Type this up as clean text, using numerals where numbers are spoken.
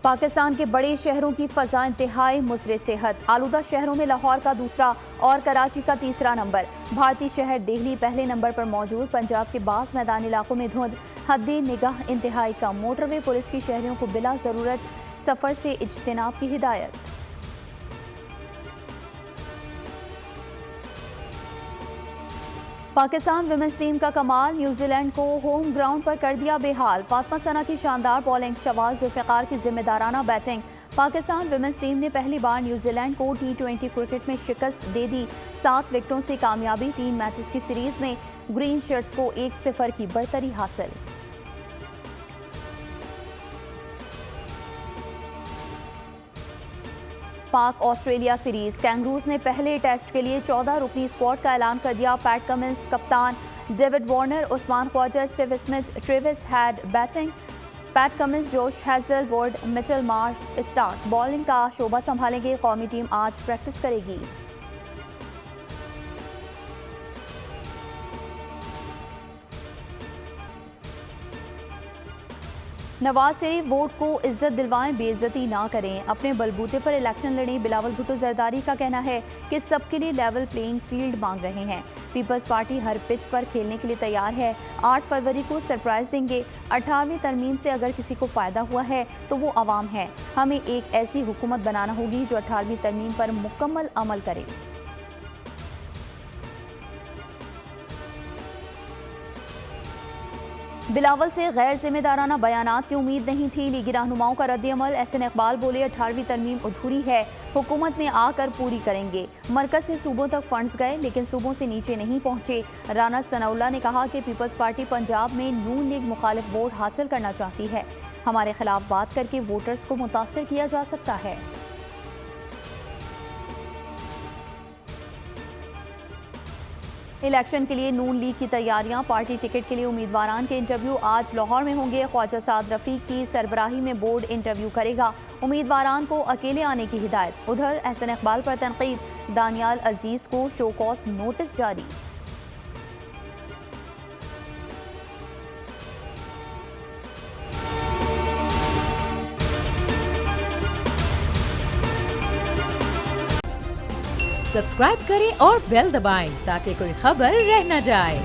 पाकिस्तान के बड़े शहरों की फजा इंतहाई मुज़र सेहत। आलूदा शहरों में लाहौर का दूसरा और कराची का तीसरा नंबर। भारतीय शहर दिल्ली पहले नंबर पर मौजूद। पंजाब के बास मैदानी इलाकों में धुंध, हद्दी निगाह इंतहाई कम। मोटरवे पुलिस की शहरियों को बिला ज़रूरत सफ़र से इज्तिनाब की हिदायत। पाकिस्तान विमेंस टीम का कमाल, न्यूजीलैंड को होम ग्राउंड पर कर दिया बेहाल। फातिमा सना की शानदार बॉलिंग, शवाल जुल्फ़िकार की जिम्मेदाराना बैटिंग। पाकिस्तान विमेंस टीम ने पहली बार न्यूजीलैंड को T20 क्रिकेट में शिकस्त दे दी। 7 विकेटों से कामयाबी। 3 मैचेस की सीरीज में ग्रीन शर्ट्स को 1-0 की बढ़तरी हासिल। पाक ऑस्ट्रेलिया सीरीज, कैंगरूज ने पहले टेस्ट के लिए 14 रुकनी स्क्वाड का ऐलान कर दिया। Pat Cummins captain, David Warner, Usman Khawaja, Steve Smith, Travis Head batting. Pat Cummins, Josh Hazlewood, Mitchell Marsh Starc. Bowling का शोबा संभालेंगे। कौमी टीम आज प्रैक्टिस करेगी। नवाज शरीफ वोट को इज्जत दिलवाएं, बेइज्जती ना करें, अपने बलबूते पर इलेक्शन लड़ें। बिलावल भुट्टो जरदारी का कहना है कि सबके लिए लेवल प्लेइंग फील्ड मांग रहे हैं। पीपल्स पार्टी हर पिच पर खेलने के लिए तैयार है। 8 फरवरी को सरप्राइज देंगे। 18वीं तरमीम से अगर किसी को फ़ायदा हुआ है तो वो अवाम है। हमें एक ऐसी हुकूमत बनाना होगी जो 18वीं तरमीम पर मुकम्मल अमल करे। बिलावल से गैर जिम्मेदाराना बयानात की उम्मीद नहीं थी। लीगी रहनुमाओं का रद्द-ए-अमल। एहसन इकबाल बोले 18वीं तरमीम अधूरी है, हुकूमत में आकर पूरी करेंगे। मरकज से सूबों तक फंड्स गए लेकिन सूबों से नीचे नहीं पहुंचे। राना सनाउल्लाह ने कहा कि पीपल्स पार्टी पंजाब में नून लीग मुखालिफ वोट हासिल करना चाहती है। हमारे खिलाफ बात करके वोटर्स को मुतासर किया जा सकता है। इलेक्शन के लिए नून लीग की तैयारियां। पार्टी टिकट के लिए उम्मीदवारान के इंटरव्यू आज लाहौर में होंगे। ख्वाजा साद रफीक की सरबराही में बोर्ड इंटरव्यू करेगा। उम्मीदवारान को अकेले आने की हिदायत। उधर एहसन इकबाल पर तनकीद, दानियाल अजीज को शो कॉज नोटिस जारी। सब्सक्राइब करें और बेल दबाएं ताकि कोई खबर रह न जाए।